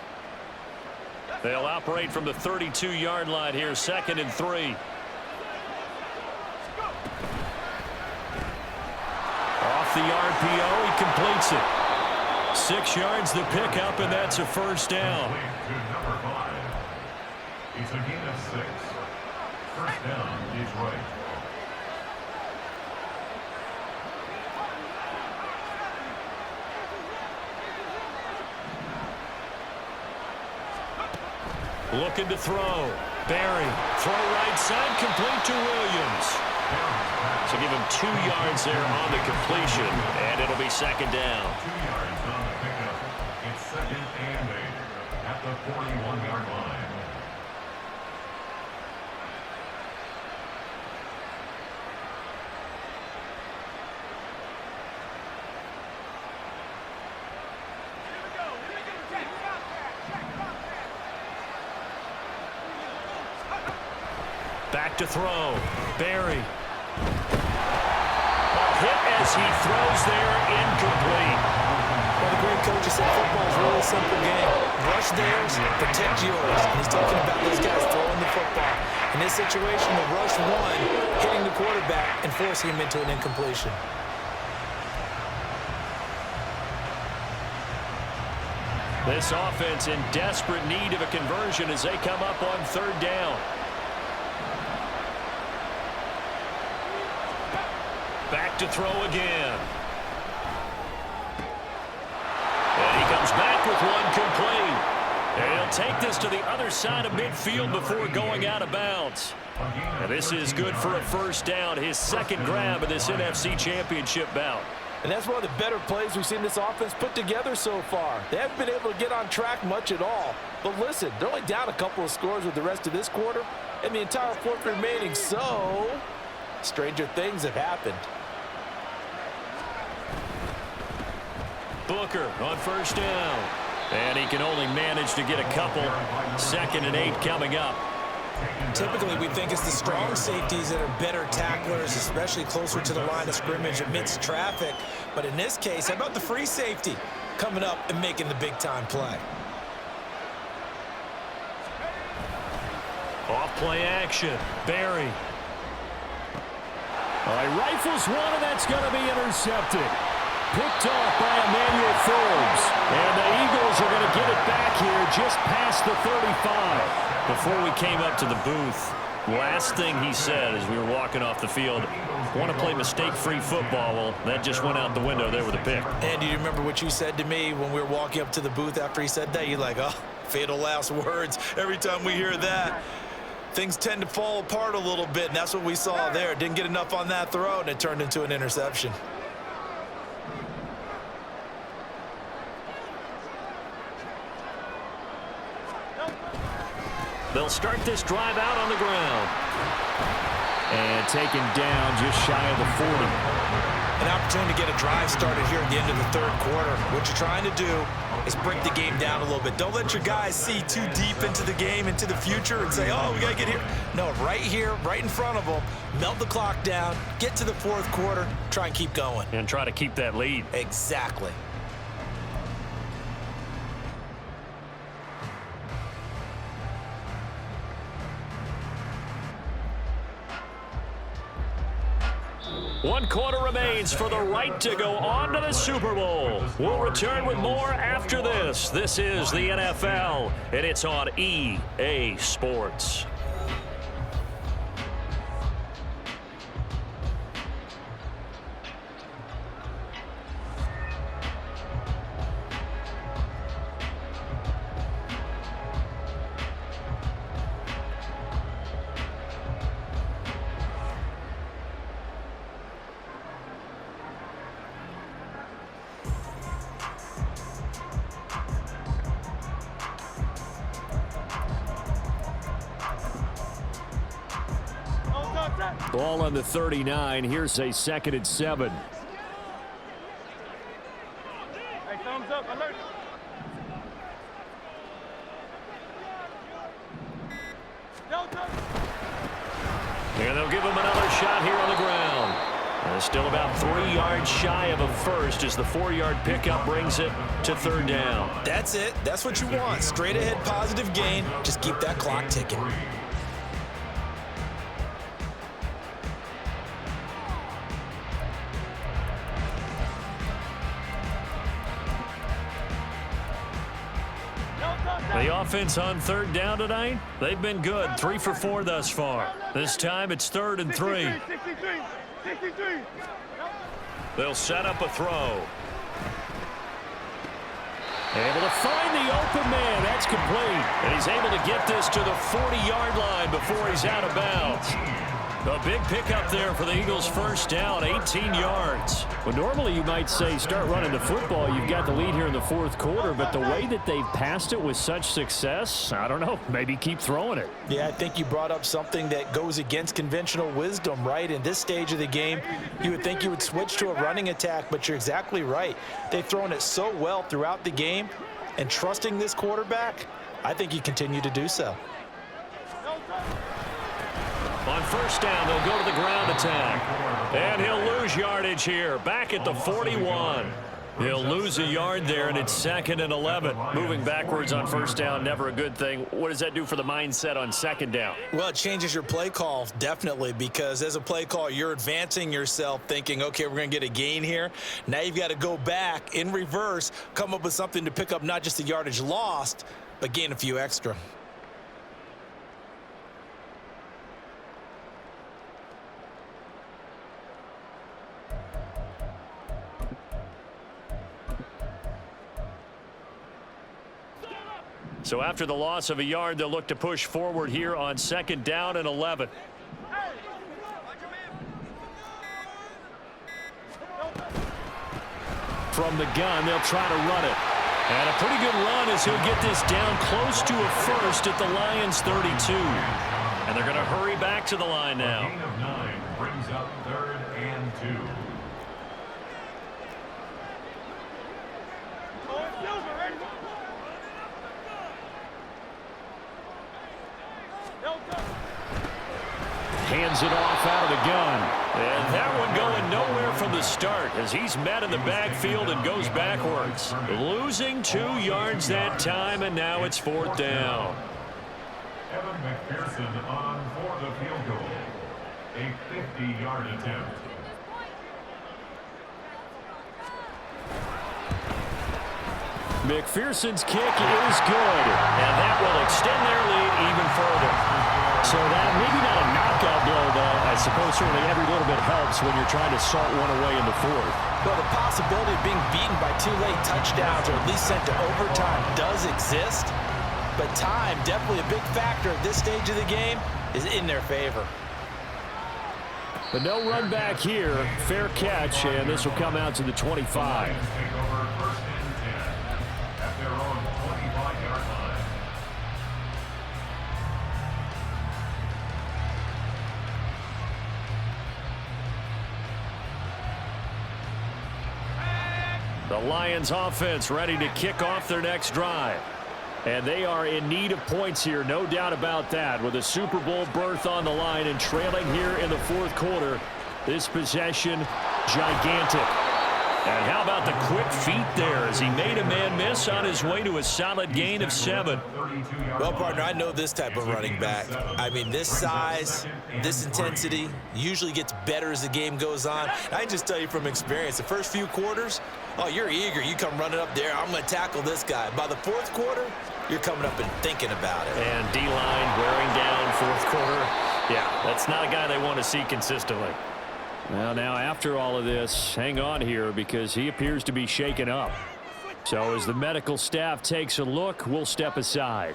They'll operate from the 32-yard line here, 2nd and 3. Off the RPO, he completes it. 6 yards the pickup, and that's a first down. Number 5. It's a gain of 6. First down, Detroit. Looking to throw. Barry, throw right side, complete to Williams. So give him 2 yards there on the completion, and it'll be 2nd down. 2 yards on the pickup. It's 2nd and 8 at the 41-yard line. Back to throw. Barry. A hit as he throws there, incomplete. Well, the great coach said football is a really simple game. Rush theirs, protect yours. And he's talking about those guys throwing the football. In this situation, the rush one, hitting the quarterback and forcing him into an incompletion. This offense in desperate need of a conversion as they come up on 3rd down. Back to throw again. And he comes back with one complete. And he'll take this to the other side of midfield before going out of bounds. And this is good for a first down, his 2nd grab of this NFC Championship bout. And that's one of the better plays we've seen this offense put together so far. They haven't been able to get on track much at all. But listen, they're only down a couple of scores with the rest of this quarter and the entire 4th remaining. So, stranger things have happened. Booker on 1st down. And he can only manage to get a couple. 2nd and 8 coming up. Typically, we think it's the strong safeties that are better tacklers, especially closer to the line of scrimmage amidst traffic. But in this case, how about the free safety coming up and making the big-time play? Off play action. Barry. He rifles one, and that's going to be intercepted. Picked off by Emmanuel Forbes. And the Eagles are going to get it back here just past the 35. Before we came up to the booth, last thing he said as we were walking off the field, want to play mistake-free football. Well, that just went out the window there with a pick. And do you remember what you said to me when we were walking up to the booth after he said that? You're like, oh, fatal last words. Every time we hear that, things tend to fall apart a little bit, and that's what we saw there. Didn't get enough on that throw, and it turned into an interception. They'll start this drive out on the ground. And taken down just shy of the 40. An opportunity to get a drive started here at the end of the 3rd quarter. What you're trying to do is break the game down a little bit. Don't let your guys see too deep into the game, into the future, and say, oh, we got to get here. No, right here, right in front of them, melt the clock down, get to the 4th quarter, try and keep going. And try to keep that lead. Exactly. One quarter remains for the right to go on to the Super Bowl. We'll return with more after this. This is the NFL, and it's on EA Sports. Ball on the 39. Here's a 2nd and 7. Hey, thumbs up, alert. And they'll give him another shot here on the ground. And still about 3 yards shy of a first as the 4-yard pickup brings it to 3rd down. That's it. That's what you want. Straight ahead positive gain. Just keep that clock ticking. The offense on 3rd down tonight, they've been good. 3 for 4 thus far. This time it's 3rd and 3. 63. They'll set up a throw. Able to find the open man. That's complete. And he's able to get this to the 40-yard line before he's out of bounds. A big pickup there for the Eagles' first down, 18 yards. Well, normally you might say start running the football. You've got the lead here in the 4th quarter, but the way that they've passed it with such success, I don't know, maybe keep throwing it. Yeah, I think you brought up something that goes against conventional wisdom, right? In this stage of the game, you would think you would switch to a running attack, but you're exactly right. They've thrown it so well throughout the game, and trusting this quarterback, I think you continue to do so. On 1st down, they'll go to the ground attack. And he'll lose yardage here, back at the 41. He'll lose a yard there, and it's 2nd and 11. Moving backwards on 1st down, never a good thing. What does that do for the mindset on 2nd down? Well, it changes your play call, definitely, because as a play call, you're advancing yourself thinking, okay, we're going to get a gain here. Now you've got to go back in reverse, come up with something to pick up not just the yardage lost, but gain a few extra. So after the loss of a yard, they'll look to push forward here on 2nd down and 11. From the gun, they'll try to run it. And a pretty good run as he'll get this down close to a first at the Lions 32. And they're going to hurry back to the line now. Gain of 9 brings up 3rd and 2. Hands it off out of the gun. And that one going nowhere from the start as he's met in the backfield and goes backwards. Losing 2 yards that time, and now it's 4th down. Evan McPherson on for the field goal. A 50-yard attempt. McPherson's kick is good. And that will extend their lead even further. So that maybe not a knockout blow, but I suppose certainly every little bit helps when you're trying to salt one away in the 4th. Well, the possibility of being beaten by 2 late touchdowns or at least sent to overtime does exist, but time, definitely a big factor at this stage of the game, is in their favor. But no run back here. Fair catch, and this will come out to the 25. Take over 1st and 10 at their own 25-yard line. The Lions offense ready to kick off their next drive. And they are in need of points here, no doubt about that. With a Super Bowl berth on the line and trailing here in the 4th quarter, this possession, gigantic. And how about the quick feet there as he made a man miss on his way to a solid gain of 7. Well, partner, I know this type of running back. I mean, this size, this intensity usually gets better as the game goes on. I just tell you from experience, the first few quarters, oh, you're eager. You come running up there, I'm going to tackle this guy. By the 4th quarter, you're coming up and thinking about it. And D-line wearing down 4th quarter. Yeah, that's not a guy they want to see consistently. Well, now after all of this, hang on here because he appears to be shaken up. So as the medical staff takes a look, we'll step aside.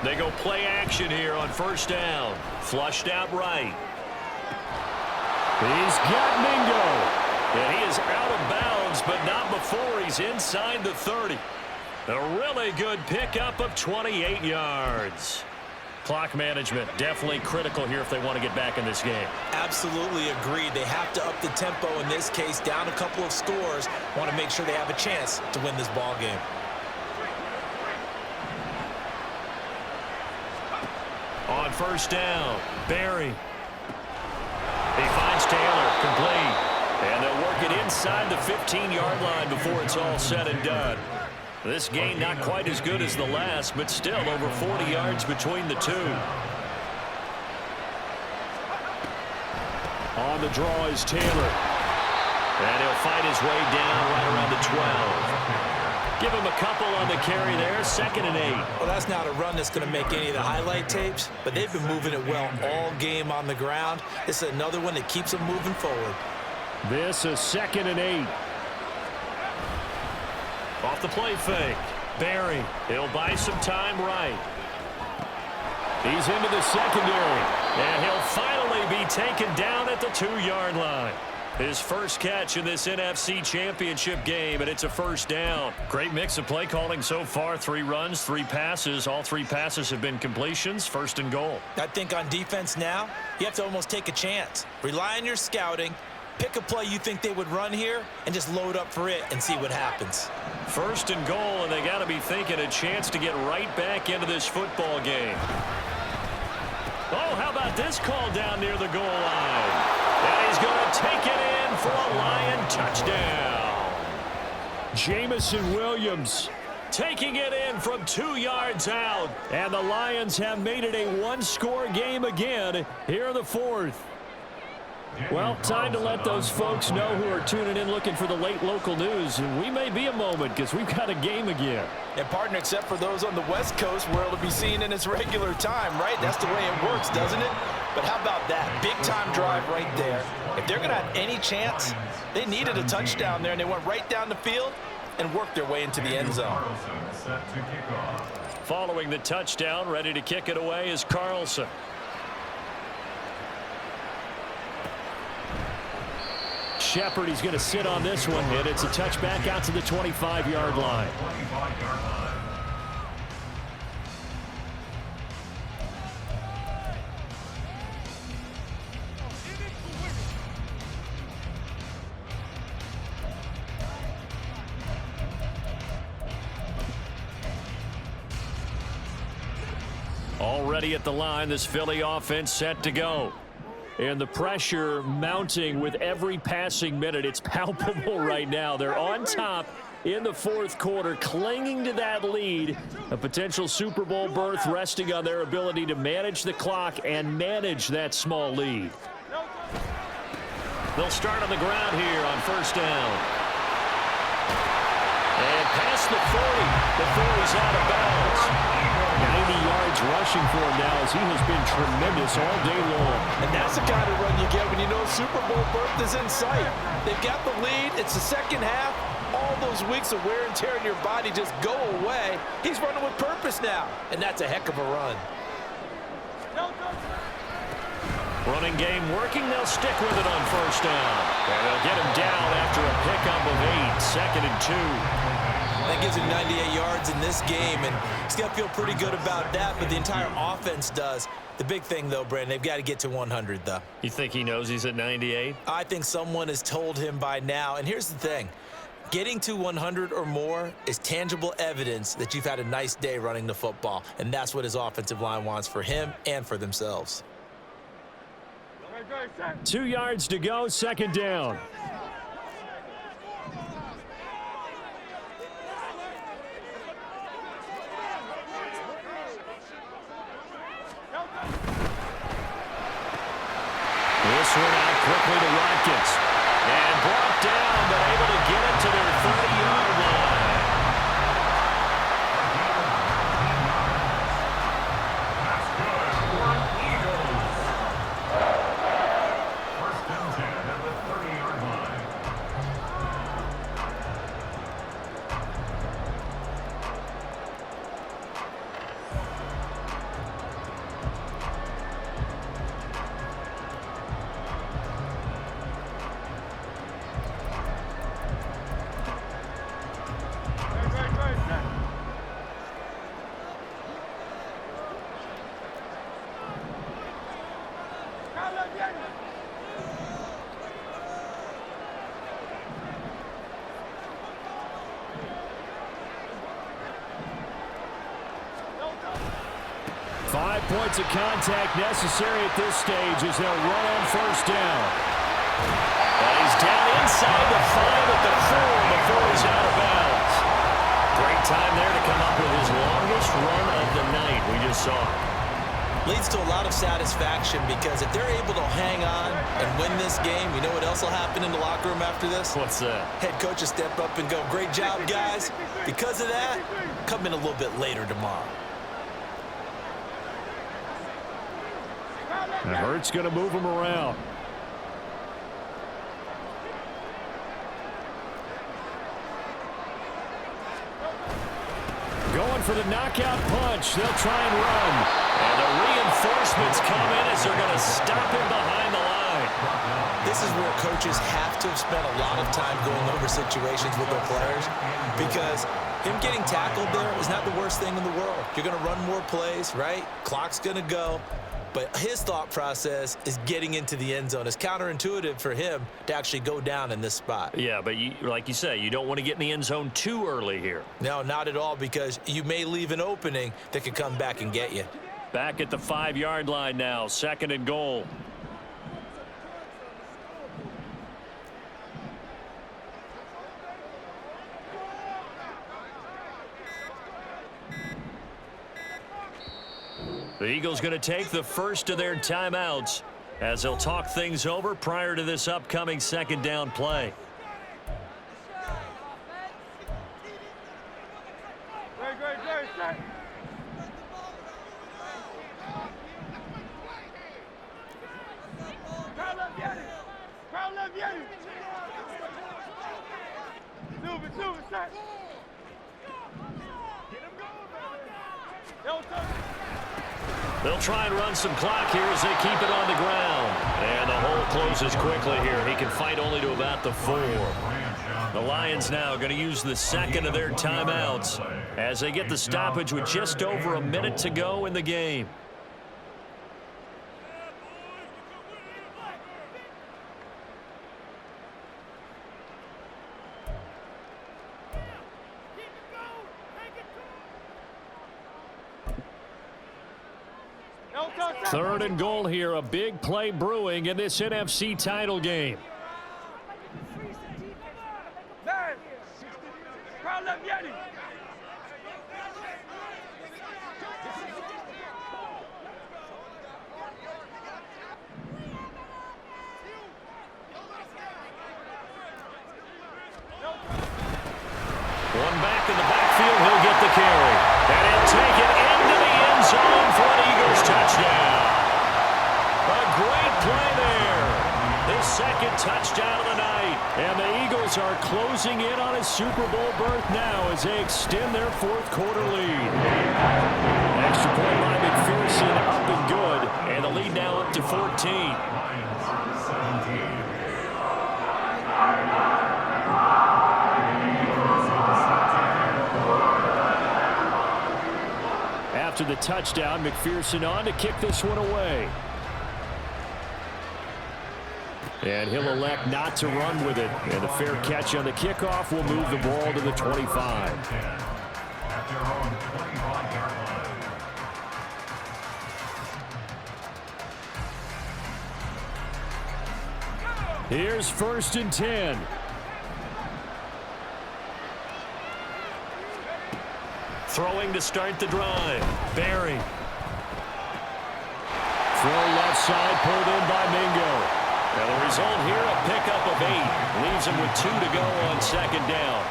They go play action here on 1st down. Flushed out right. He's got Mingo. And he is out of bounds, but not before he's inside the 30. A really good pickup of 28 yards. Clock management definitely critical here if they want to get back in this game. Absolutely agreed. They have to up the tempo in this case, down a couple of scores. Want to make sure they have a chance to win this ball game. On first down, Barry. He finds Taylor, complete. And they'll work it inside the 15-yard line before it's all said and done. This game not quite as good as the last, but still over 40 yards between the two. On the draw is Taylor. And he'll fight his way down right around the 12. Give him a couple on the carry there, 2nd and 8. Well, that's not a run that's going to make any of the highlight tapes, but they've been moving it well all game on the ground. This is another one that keeps them moving forward. This is 2nd and 8. Off the play fake. Barry. He'll buy some time right. He's into the secondary. And he'll finally be taken down at the 2-yard line. His first catch in this NFC Championship game, and it's a first down. Great mix of play calling so far. 3 runs, 3 passes. All 3 passes have been completions. 1st and goal. I think on defense now, you have to almost take a chance. Rely on your scouting. Pick a play you think they would run here and just load up for it and see what happens. 1st and goal, and they got to be thinking a chance to get right back into this football game. Oh, how about this call down near the goal line? And he's going to take it in for a Lion touchdown. Jamison Williams taking it in from 2 yards out. And the Lions have made it a 1-score game again here in the 4th. Well, time to let those folks know who are tuning in looking for the late local news. We may be a moment because we've got a game again. And, partner, except for those on the West Coast where it'll be seen in its regular time, right? That's the way it works, doesn't it? But how about that? Big-time drive right there. If they're going to have any chance, they needed a touchdown there, and they went right down the field and worked their way into the end zone. Following the touchdown, ready to kick it away is Carlson. Shepard, he's going to sit on this one, and it's a touchback out to the 25-yard line. Already at the line, this Philly offense set to go. And the pressure mounting with every passing minute. It's palpable right now. They're on top in the 4th quarter, clinging to that lead. A potential Super Bowl berth resting on their ability to manage the clock and manage that small lead. They'll start on the ground here on first down. And past the 40. The 40's out of bounds. 90 yards rushing for him now as he has been tremendous all day long. And that's the kind of run you get when you know Super Bowl berth is in sight. They've got the lead. It's the second half. All those weeks of wear and tear in your body just go away. He's running with purpose now, and that's a heck of a run. Running game working. They'll stick with it on first down. And they'll get him down after a pickup of 8. 2nd and 2. That gives him 98 yards in this game, and he's got to feel pretty good about that, but the entire offense does. The big thing, though, Brandon, they've got to get to 100, though. You think he knows he's at 98? I think someone has told him by now, and here's the thing. Getting to 100 or more is tangible evidence that you've had a nice day running the football, and that's what his offensive line wants for him and for themselves. 2 yards to go, 2nd down. This one out quickly to Watkins. And brought down, but able to get it to their 30-yard line. That's good. Eagles. 1st and 10 at the 30-yard line. 5 points of contact necessary at this stage as they'll run on first down. And he's down inside the 5 at the 4 before he's out of bounds. Great time there to come up with his longest run of the night. We just saw it. Leads to a lot of satisfaction because if they're able to hang on and win this game, you know what else will happen in the locker room after this? What's that? Head coach will step up and go, great job, guys. Because of that, come in a little bit later tomorrow. And Hurts going to move him around. Going for the knockout punch. They'll try and run. And the reinforcements come in as they're going to stop him behind the line. This is where coaches have to have spent a lot of time going over situations with their players because him getting tackled there is not the worst thing in the world. You're going to run more plays, right? Clock's going to go. But his thought process is getting into the end zone. It's counterintuitive for him to actually go down in this spot. Yeah, but like you say, you don't want to get in the end zone too early here. No, not at all, because you may leave an opening that could come back and get you. Back at the 5-yard line now, 2nd and goal. The Eagles going to take the first of their timeouts as they'll talk things over prior to this upcoming 2nd down play. They'll try and run some clock here as they keep it on the ground. And the hole closes quickly here. He can fight only to about the 4. The Lions now going to use the 2nd of their timeouts as they get the stoppage with just over a minute to go in the game. Third and goal here, a big play brewing in this NFC title game. One back in the backfield, he'll get the carry. And he'll take it into the end zone for an Eagles touchdown. A great play there. His 2nd touchdown of the night. And the Eagles are closing in on a Super Bowl berth now as they extend their 4th quarter lead. Extra point by McPherson, up and good. And the lead now up to 14. After the touchdown, McPherson on to kick this one away. And he'll elect not to run with it. And a fair catch on the kickoff will move the ball to the 25. Here's 1st and 10. Throwing to start the drive. Barry. Throw left side, pulled in by Mingo. And the result here, a pickup of 8. Leaves him with 2 to go on 2nd down.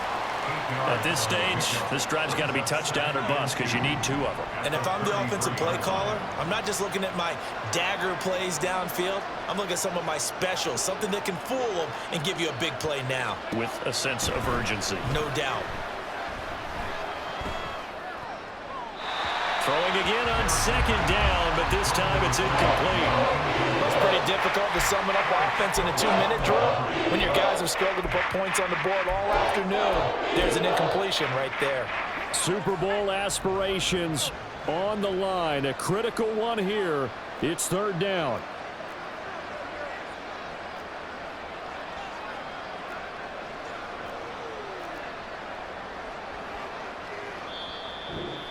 At this stage, this drive's got to be touchdown or bust because you need 2 of them. And if I'm the offensive play caller, I'm not just looking at my dagger plays downfield. I'm looking at some of my specials, something that can fool them and give you a big play now. With a sense of urgency. No doubt. Throwing again on 2nd down, but this time it's incomplete. It's pretty difficult to sum it up offense in a 2-minute drill when your guys have struggled to put points on the board all afternoon. There's an incompletion right there. Super Bowl aspirations on the line. A critical one here. It's 3rd down.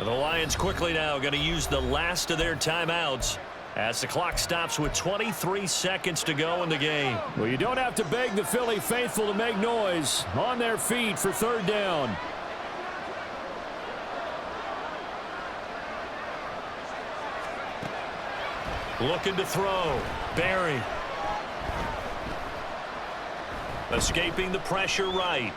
The Lions quickly now going to use the last of their timeouts as the clock stops with 23 seconds to go in the game. Well, you don't have to beg the Philly faithful to make noise. On their feet for third down. Looking to throw. Barry. Escaping the pressure right.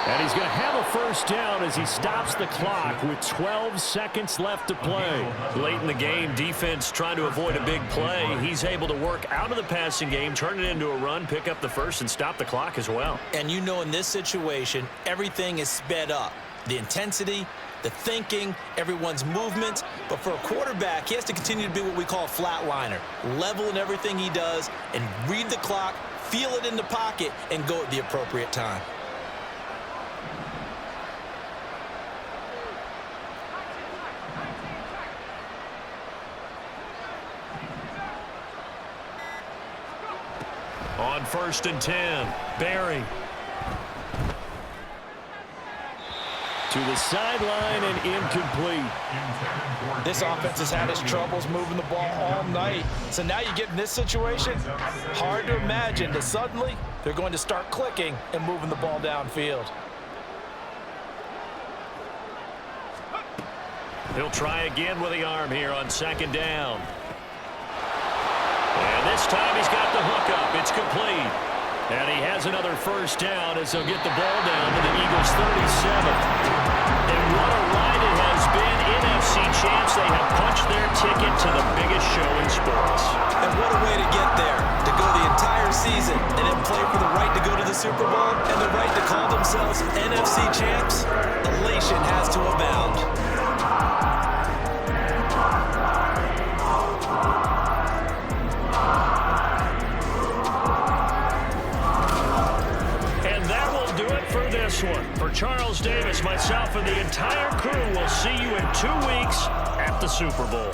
And he's going to have a first down as he stops the clock with 12 seconds left to play. Late in the game, defense trying to avoid a big play. He's able to work out of the passing game, turn it into a run, pick up the first, and stop the clock as well. And you know in this situation, everything is sped up. The intensity, the thinking, everyone's movements. But for a quarterback, he has to continue to be what we call a flatliner. Level in everything he does and read the clock, feel it in the pocket, and go at the appropriate time. On 1st and 10, Barry. To the sideline and incomplete. This offense has had its troubles moving the ball all night. So now you get in this situation, hard to imagine that suddenly they're going to start clicking and moving the ball downfield. He'll try again with the arm here on 2nd down. And this time he's got the hookup. It's complete. And he has another first down as they'll get the ball down to the Eagles' 37. And what a ride it has been. NFC champs, they have punched their ticket to the biggest show in sports. And what a way to get there, to go the entire season and then play for the right to go to the Super Bowl and the right to call themselves NFC champs. Elation has to abound. One. For Charles Davis, myself, and the entire crew, will see you in 2 weeks at the Super Bowl.